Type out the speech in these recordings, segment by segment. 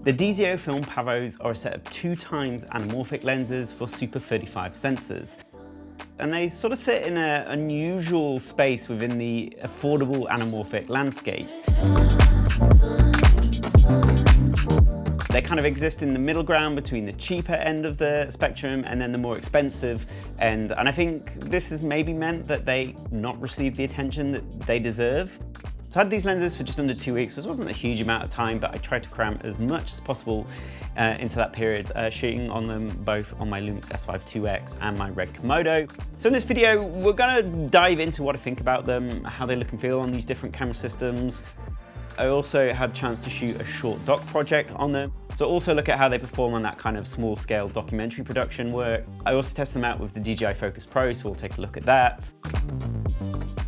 The DZOFILM PAVOs are a set of 2x anamorphic lenses for Super 35 sensors. And they sort of sit in an unusual space within the affordable anamorphic landscape. They kind of exist in the middle ground between the cheaper end of the spectrum and then the more expensive end. And I think this has maybe meant that they not receive the attention that they deserve. So I had these lenses for just under 2 weeks, which wasn't a huge amount of time, but I tried to cram as much as possible into that period, shooting on them both on my LUMIX S5 2X and my Red Komodo. So in this video, we're gonna dive into what I think about them, how they look and feel on these different camera systems. I also had a chance to shoot a short doc project on them. So also look at how they perform on that kind of small scale documentary production work. I also test them out with the DJI Focus Pro, so we'll take a look at that.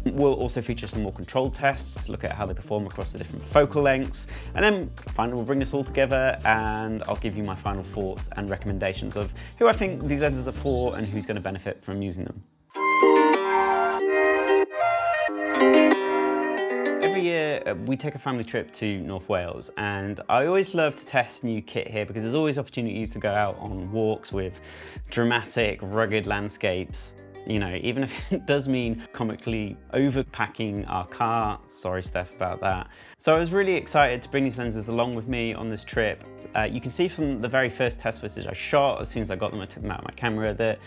We'll also feature some more control tests, look at how they perform across the different focal lengths. And then finally, we'll bring this all together and I'll give you my final thoughts and recommendations of who I think these lenses are for and who's going to benefit from using them. Every year we take a family trip to North Wales, and I always love to test new kit here because there's always opportunities to go out on walks with dramatic, rugged landscapes. You know, even if it does mean comically overpacking our car. Sorry, Steph, about that. So I was really excited to bring these lenses along with me on this trip. You can see from the very first test footage I shot, as soon as I got them, I took them out of my camera, that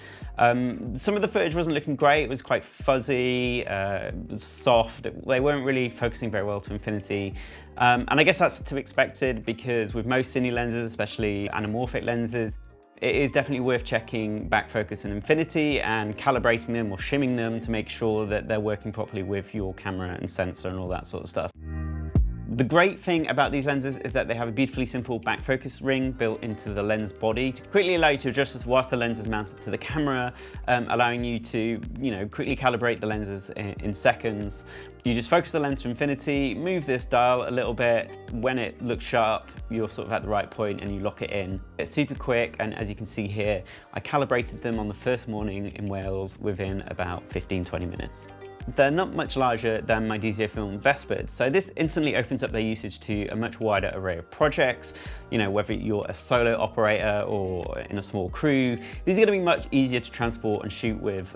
some of the footage wasn't looking great. It was quite fuzzy, it was soft. They weren't really focusing very well to infinity. And I guess that's to be expected because with most cine lenses, especially anamorphic lenses, it is definitely worth checking back focus and infinity and calibrating them or shimming them to make sure that they're working properly with your camera and sensor and all that sort of stuff. The great thing about these lenses is that they have a beautifully simple back focus ring built into the lens body to quickly allow you to adjust this whilst the lens is mounted to the camera, allowing you to, quickly calibrate the lenses in seconds. You just focus the lens to infinity, move this dial a little bit. When it looks sharp, you're sort of at the right point and you lock it in. It's super quick, and as you can see here, I calibrated them on the first morning in Wales within about 15-20 minutes. They're not much larger than my DZOFILM Vespers, so this instantly opens up their usage to a much wider array of projects. Whether you're a solo operator or in a small crew, these are going to be much easier to transport and shoot with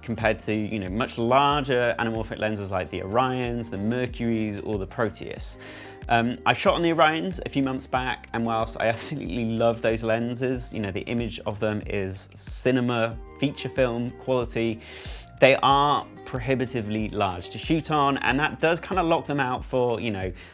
compared to much larger anamorphic lenses like the Orions, the Mercuries, or the Proteus. I shot on the Orions a few months back, and whilst I absolutely love those lenses, the image of them is cinema, feature film quality, they are prohibitively large to shoot on, and that does kind of lock them out for,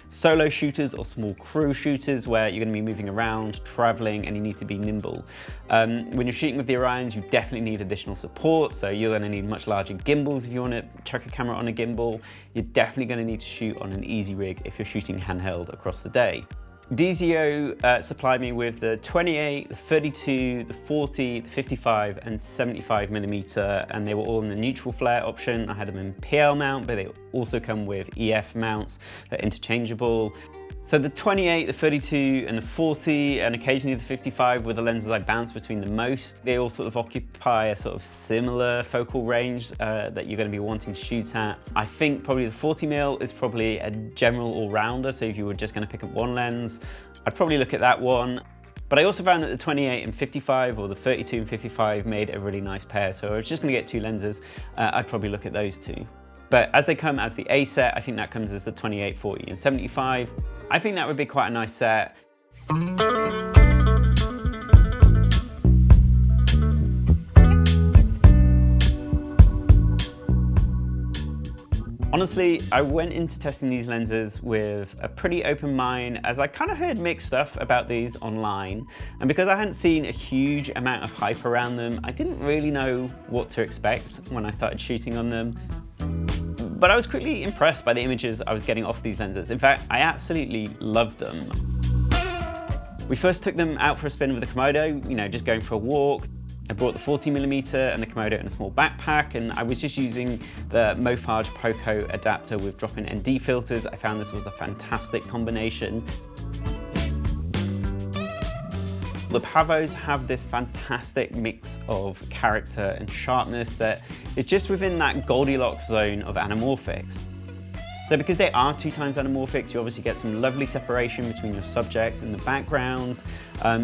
solo shooters or small crew shooters where you're going to be moving around, traveling, and you need to be nimble. When you're shooting with the Orions, you definitely need additional support, so you're going to need much larger gimbals if you want to chuck a camera on a gimbal. You're definitely going to need to shoot on an easy rig if you're shooting handheld across the day. DZO supplied me with the 28, the 32, the 40, the 55 and 75mm, and they were all in the neutral flare option. I had them in PL mount, but they also come with EF mounts that are interchangeable. So the 28, the 32 and the 40 and occasionally the 55 were the lenses I bounced between the most. They all sort of occupy a sort of similar focal range that you're going to be wanting to shoot at. I think probably the 40mm is probably a general all-rounder, so if you were just going to pick up one lens, I'd probably look at that one. But I also found that the 28 and 55 or the 32 and 55 made a really nice pair, so if I was just going to get two lenses, I'd probably look at those two. But as they come as the A set, I think that comes as the 28, 40 and 75. I think that would be quite a nice set. Honestly, I went into testing these lenses with a pretty open mind, as I kind of heard mixed stuff about these online. And because I hadn't seen a huge amount of hype around them, I didn't really know what to expect when I started shooting on them. But I was quickly impressed by the images I was getting off these lenses. In fact, I absolutely loved them. We first took them out for a spin with the Komodo, just going for a walk. I brought the 40mm and the Komodo in a small backpack, and I was just using the Mofage Poco adapter with drop-in ND filters. I found this was a fantastic combination. The PAVOs have this fantastic mix of character and sharpness that is just within that Goldilocks zone of anamorphics. So because they are 2x anamorphics, you obviously get some lovely separation between your subject and the background.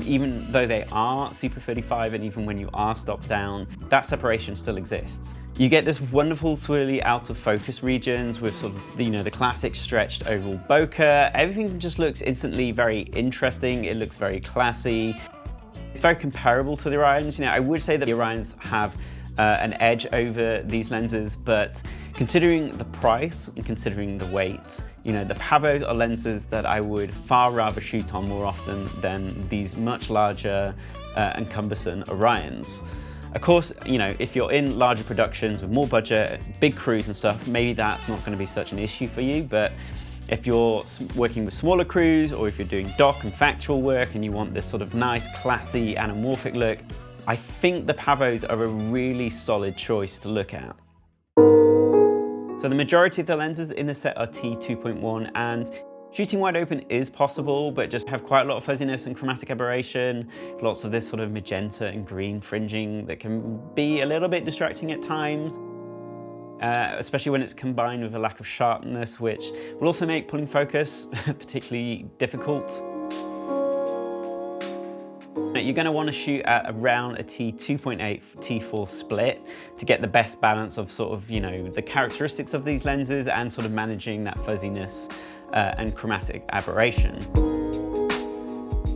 Even though they are Super 35 and even when you are stopped down, that separation still exists. You get this wonderful swirly out of focus regions with sort of, the classic stretched oval bokeh. Everything just looks instantly very interesting. It looks very classy. It's very comparable to the Orions. I would say that the Orions have an edge over these lenses, but considering the price and considering the weight, the PAVOs are lenses that I would far rather shoot on more often than these much larger and cumbersome Orions. Of course, if you're in larger productions with more budget, big crews and stuff, maybe that's not going to be such an issue for you, but if you're working with smaller crews or if you're doing doc and factual work and you want this sort of nice, classy, anamorphic look, I think the PAVOs are a really solid choice to look at. So the majority of the lenses in the set are T2.1, and shooting wide open is possible, but just have quite a lot of fuzziness and chromatic aberration, lots of this sort of magenta and green fringing that can be a little bit distracting at times, especially when it's combined with a lack of sharpness, which will also make pulling focus particularly difficult. You're going to want to shoot at around a T2.8 T4 split to get the best balance of sort of, the characteristics of these lenses and sort of managing that fuzziness and chromatic aberration.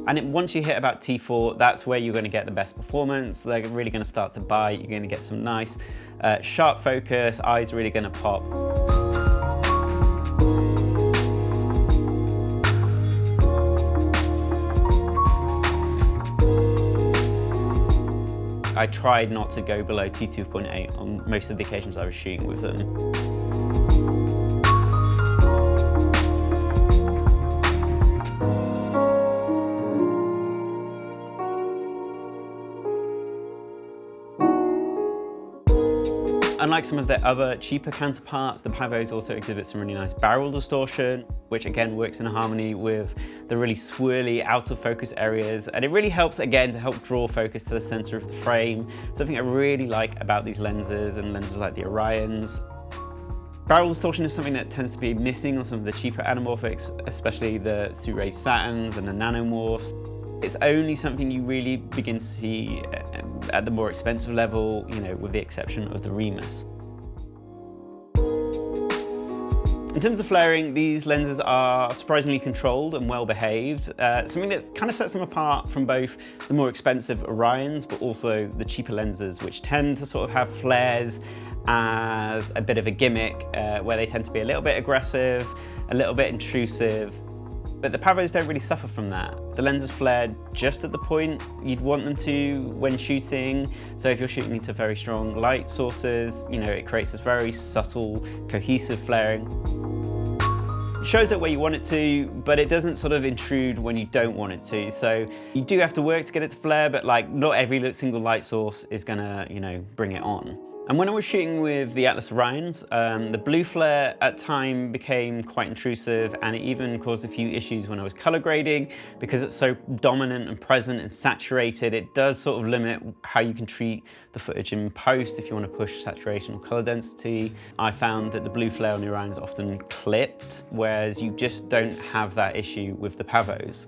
And once you hit about T4, that's where you're going to get the best performance. They're really going to start to bite. You're going to get some nice sharp focus, eyes really going to pop. I tried not to go below T2.8 on most of the occasions I was shooting with them. Unlike some of their other cheaper counterparts, the PAVOs also exhibit some really nice barrel distortion, which again works in harmony with the really swirly out of focus areas. And it really helps, again, to help draw focus to the center of the frame. Something I really like about these lenses and lenses like the Orions. Barrel distortion is something that tends to be missing on some of the cheaper anamorphics, especially the Sirui Saturns and the nanomorphs. It's only something you really begin to see at the more expensive level, with the exception of the Remus. In terms of flaring, these lenses are surprisingly controlled and well behaved, something that kind of sets them apart from both the more expensive Orions, but also the cheaper lenses, which tend to sort of have flares as a bit of a gimmick, where they tend to be a little bit aggressive, a little bit intrusive. But the PAVOs don't really suffer from that. The lenses flare just at the point you'd want them to when shooting. So if you're shooting into very strong light sources, it creates this very subtle, cohesive flaring. It shows it where you want it to, but it doesn't sort of intrude when you don't want it to. So you do have to work to get it to flare, but not every single light source is gonna, bring it on. And when I was shooting with the Atlas Orions, the blue flare at time became quite intrusive, and it even caused a few issues when I was color grading. Because it's so dominant and present and saturated, it does sort of limit how you can treat the footage in post if you want to push saturation or color density. I found that the blue flare on the Orions often clipped, whereas you just don't have that issue with the PAVOs.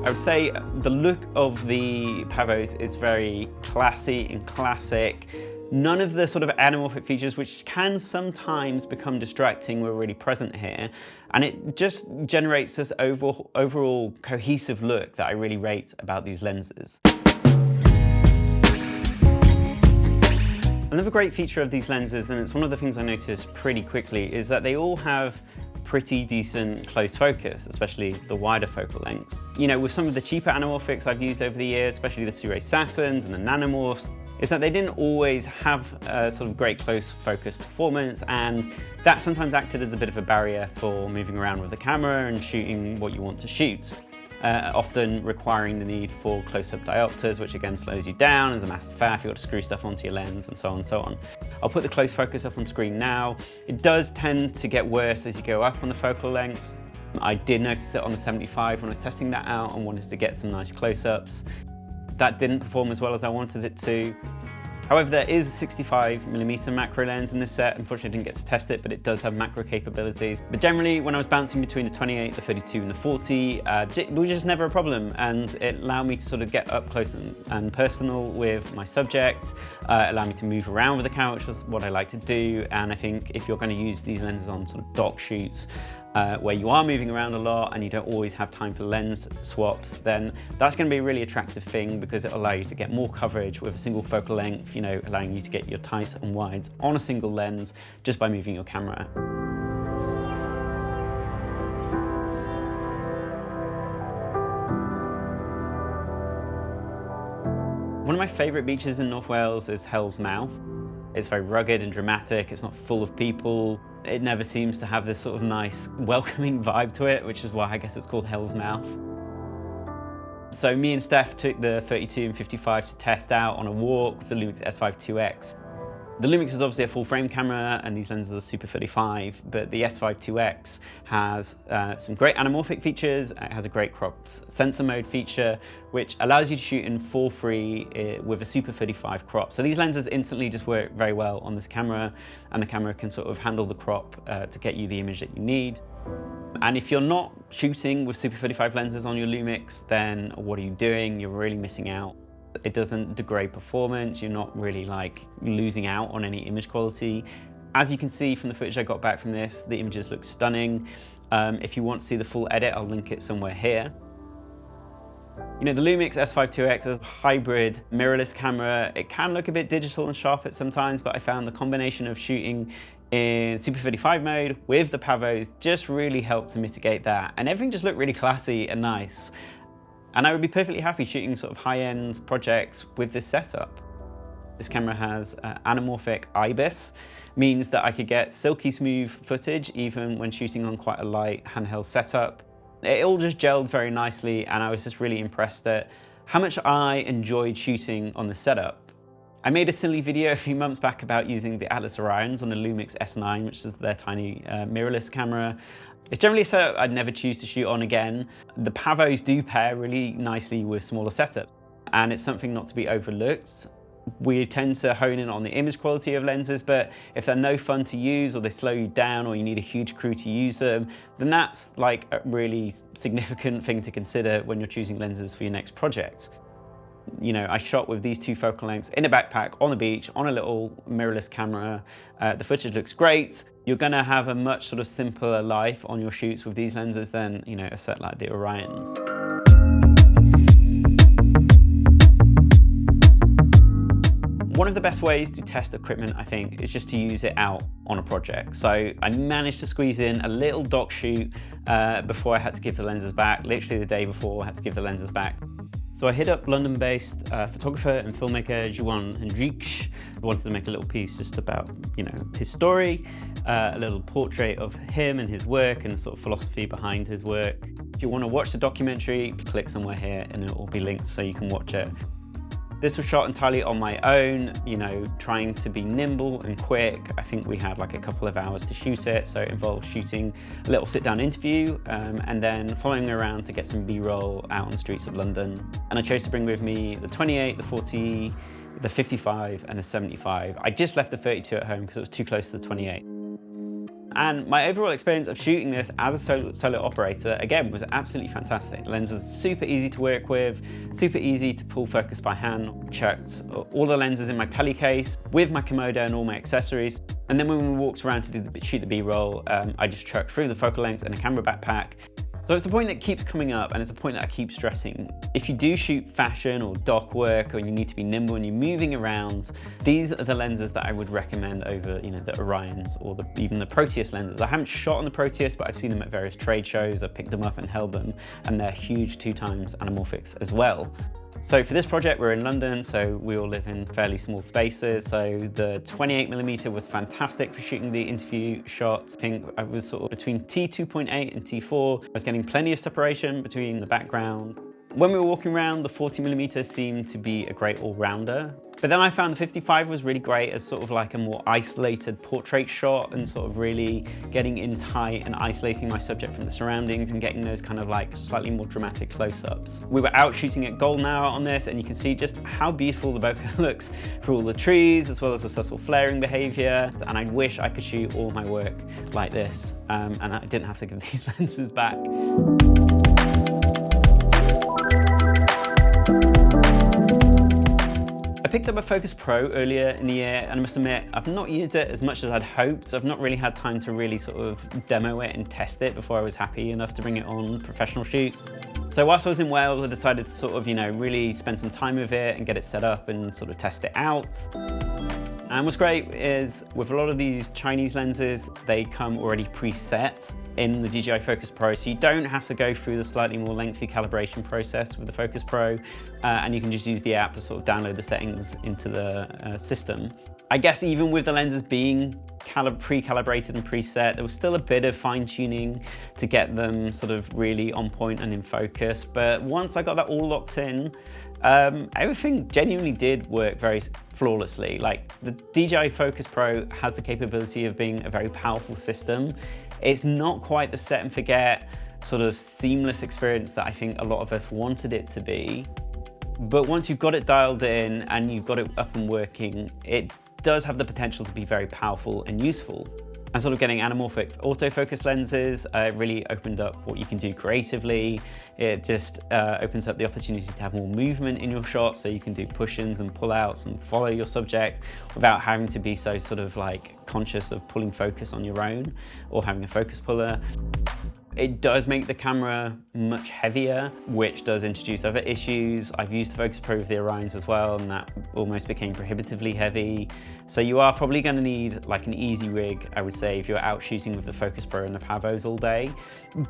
I would say the look of the PAVOs is very classy and classic. None of the sort of anamorphic features, which can sometimes become distracting, were really present here. And it just generates this overall cohesive look that I really rate about these lenses. Another great feature of these lenses, and it's one of the things I noticed pretty quickly, is that they all have pretty decent close focus, especially the wider focal lengths. You know, with some of the cheaper anamorphics I've used over the years, especially the Sirui Saturns and the Nanomorphs, is that they didn't always have a sort of great close focus performance, and that sometimes acted as a bit of a barrier for moving around with the camera and shooting what you want to shoot. Often requiring the need for close-up diopters, which again slows you down, there's a massive faff, you've got to screw stuff onto your lens and so on and so on. I'll put the close focus up on screen now. It does tend to get worse as you go up on the focal lengths. I did notice it on the 75 when I was testing that out and wanted to get some nice close-ups. That didn't perform as well as I wanted it to. However, there is a 65mm macro lens in this set. Unfortunately, I didn't get to test it, but it does have macro capabilities. But generally, when I was bouncing between the 28, the 32, and the 40, it was just never a problem. And it allowed me to sort of get up close and personal with my subjects, allow me to move around with the camera, which is what I like to do. And I think if you're going to use these lenses on sort of dock shoots, where you are moving around a lot and you don't always have time for lens swaps, then that's going to be a really attractive thing because it'll allow you to get more coverage with a single focal length, you know, allowing you to get your tights and wides on a single lens just by moving your camera. One of my favourite beaches in North Wales is Hell's Mouth. It's very rugged and dramatic, it's not full of people. It never seems to have this sort of nice, welcoming vibe to it, which is why I guess it's called Hell's Mouth. So me and Steph took the 32 and 55 to test out on a walk with the LUMIX S5 2X. The LUMIX is obviously a full frame camera and these lenses are Super 35, but the S5 2X has some great anamorphic features. It has a great crop sensor mode feature, which allows you to shoot in 4:3 with a Super 35 crop. So these lenses instantly just work very well on this camera, and the camera can sort of handle the crop to get you the image that you need. And if you're not shooting with Super 35 lenses on your LUMIX, then what are you doing? You're really missing out. It doesn't degrade performance, you're not really like losing out on any image quality. As you can see from the footage I got back from this, the images look stunning. If you want to see the full edit, I'll link it somewhere here. You know, the LUMIX S5 2X is a hybrid mirrorless camera. It can look a bit digital and sharp at sometimes, but I found the combination of shooting in Super 35 mode with the PAVOs just really helped to mitigate that. And everything just looked really classy and nice. And I would be perfectly happy shooting sort of high-end projects with this setup. This camera has anamorphic IBIS, means that I could get silky smooth footage even when shooting on quite a light handheld setup. It all just gelled very nicely, and I was just really impressed at how much I enjoyed shooting on the setup. I made a silly video a few months back about using the Atlas Orions on the LUMIX S9, which is their tiny mirrorless camera. It's generally a setup I'd never choose to shoot on again. The PAVOs do pair really nicely with smaller setups, and it's something not to be overlooked. We tend to hone in on the image quality of lenses, but if they're no fun to use or they slow you down or you need a huge crew to use them, then that's like a really significant thing to consider when you're choosing lenses for your next project. You know, I shot with these two focal lengths in a backpack on the beach on a little mirrorless camera. The footage looks great. You're gonna have a much sort of simpler life on your shoots with these lenses than, you know, a set like the Orions. One of the best ways to test equipment, I think, is just to use it out on a project. So I managed to squeeze in a little dock shoot before I had to give the lenses back. Literally the day before I had to give the lenses back. So I hit up London-based photographer and filmmaker Juan Henriques. I wanted to make a little piece just about, you know, his story, a little portrait of him and his work and the sort of philosophy behind his work. If you want to watch the documentary, click somewhere here and it will be linked so you can watch it. This was shot entirely on my own, you know, trying to be nimble and quick. I think we had like a couple of hours to shoot it, so it involved shooting a little sit-down interview and then following around to get some B-roll out on the streets of London. And I chose to bring with me the 28, the 40, the 55 and the 75. I just left the 32 at home because it was too close to the 28. And my overall experience of shooting this as a solo operator, again, was absolutely fantastic. The lens was super easy to work with, super easy to pull focus by hand. Chucked all the lenses in my Pelly case with my Komodo and all my accessories. And then when we walked around to shoot the B-roll, I just chucked through the focal lengths and a camera backpack. So it's a point that keeps coming up, and it's a point that I keep stressing. If you do shoot fashion or dock work, or you need to be nimble and you're moving around, these are the lenses that I would recommend over, the Orions or even the Proteus lenses. I haven't shot on the Proteus, but I've seen them at various trade shows. I've picked them up and held them, and they're huge 2x anamorphics as well. So for this project, we're in London, so we all live in fairly small spaces. So the 28mm was fantastic for shooting the interview shots. I think I was sort of between T2.8 and T4. I was getting plenty of separation between the background. When we were walking around, the 40mm seemed to be a great all-rounder. But then I found the 55 was really great as sort of like a more isolated portrait shot, and sort of really getting in tight and isolating my subject from the surroundings and getting those kind of like slightly more dramatic close-ups. We were out shooting at golden hour on this, and you can see just how beautiful the bokeh looks through all the trees, as well as the subtle flaring behavior. And I wish I could shoot all my work like this, and I didn't have to give these lenses back. I picked up a Focus Pro earlier in the year, and I must admit, I've not used it as much as I'd hoped. I've not really had time to really sort of demo it and test it before I was happy enough to bring it on professional shoots. So whilst I was in Wales, I decided to sort of, really spend some time with it and get it set up and sort of test it out. And what's great is with a lot of these Chinese lenses, they come already preset in the DJI Focus Pro, so you don't have to go through the slightly more lengthy calibration process with the Focus Pro, and you can just use the app to sort of download the settings into the system. I guess even with the lenses being pre-calibrated and preset, there was still a bit of fine-tuning to get them sort of really on point and in focus. But once I got that all locked in, everything genuinely did work very flawlessly. Like, the DJI Focus Pro has the capability of being a very powerful system. It's not quite the set and forget sort of seamless experience that I think a lot of us wanted it to be. But once you've got it dialed in and you've got it up and working, it does have the potential to be very powerful and useful. And sort of getting anamorphic autofocus lenses really opened up what you can do creatively. It just opens up the opportunity to have more movement in your shots, so you can do push-ins and pull-outs and follow your subject without having to be so sort of like conscious of pulling focus on your own or having a focus puller. It does make the camera much heavier, which does introduce other issues. I've used the Focus Pro with the Orions as well, and that almost became prohibitively heavy. So you are probably going to need like an easy rig, I would say, if you're out shooting with the Focus Pro and the PAVOs all day.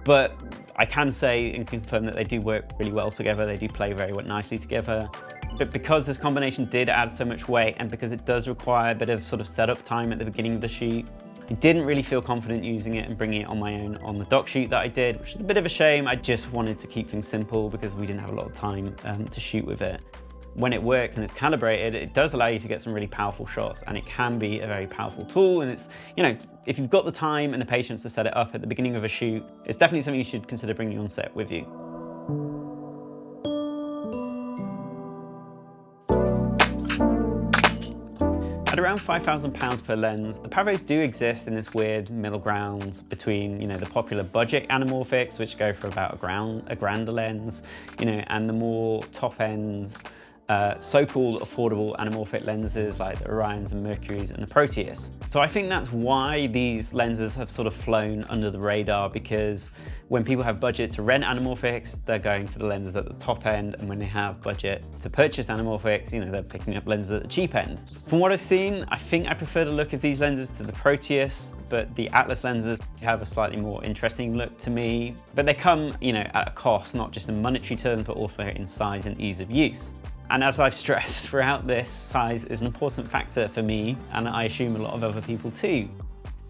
But I can say and confirm that they do work really well together. They do play very nicely together. But because this combination did add so much weight, and because it does require a bit of sort of setup time at the beginning of the shoot, I didn't really feel confident using it and bringing it on my own on the dock shoot that I did, which is a bit of a shame. I just wanted to keep things simple because we didn't have a lot of time to shoot with it. When it works and it's calibrated, it does allow you to get some really powerful shots, and it can be a very powerful tool. And it's, if you've got the time and the patience to set it up at the beginning of a shoot, it's definitely something you should consider bringing on set with you. At around £5,000 per lens, the PAVOs do exist in this weird middle ground between, the popular budget anamorphics, which go for about a grand a lens, and the more top-end, so-called affordable anamorphic lenses like the Orions and Mercuries and the Proteus. So I think that's why these lenses have sort of flown under the radar, because when people have budget to rent anamorphics, they're going for the lenses at the top end, and when they have budget to purchase anamorphics, they're picking up lenses at the cheap end. From what I've seen, I think I prefer the look of these lenses to the Proteus, but the Atlas lenses have a slightly more interesting look to me. But they come, at a cost, not just in monetary terms, but also in size and ease of use. And as I've stressed throughout this, size is an important factor for me, and I assume a lot of other people too.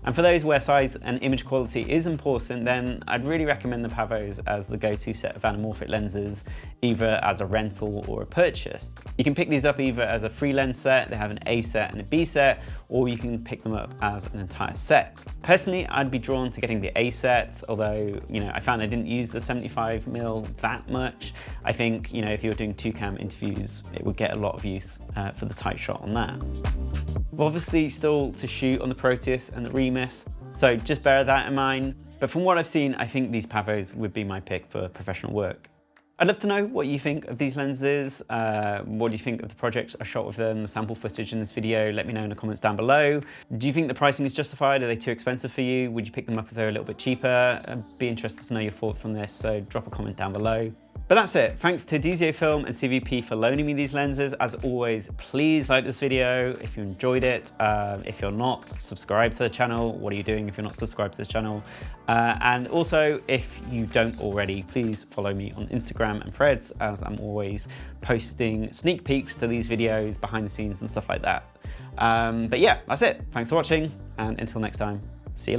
And for those where size and image quality is important, then I'd really recommend the PAVOs as the go-to set of anamorphic lenses, either as a rental or a purchase. You can pick these up either as a free lens set, they have an A set and a B set, or you can pick them up as an entire set. Personally, I'd be drawn to getting the A set, although, I found I didn't use the 75mm that much. I think, if you're doing 2-cam interviews, it would get a lot of use for the tight shot on that. But obviously still to shoot on the Proteus and the LUMIX, so just bear that in mind. But from what I've seen, I think these PAVOs would be my pick for professional work. I'd love to know what you think of these lenses. What do you think of the projects I shot with them, the sample footage in this video? Let me know in the comments down below. Do you think the pricing is justified? Are they too expensive for you? Would you pick them up if they're a little bit cheaper? I'd be interested to know your thoughts on this, so drop a comment down below. But that's it. Thanks to DZOFILM and CVP for loaning me these lenses. As always, please like this video if you enjoyed it. If you're not, subscribe to the channel. What are you doing if you're not subscribed to this channel? And also, if you don't already, please follow me on Instagram and Threads, as I'm always posting sneak peeks to these videos, behind the scenes and stuff like that. But yeah, that's it. Thanks for watching, and until next time, see you later.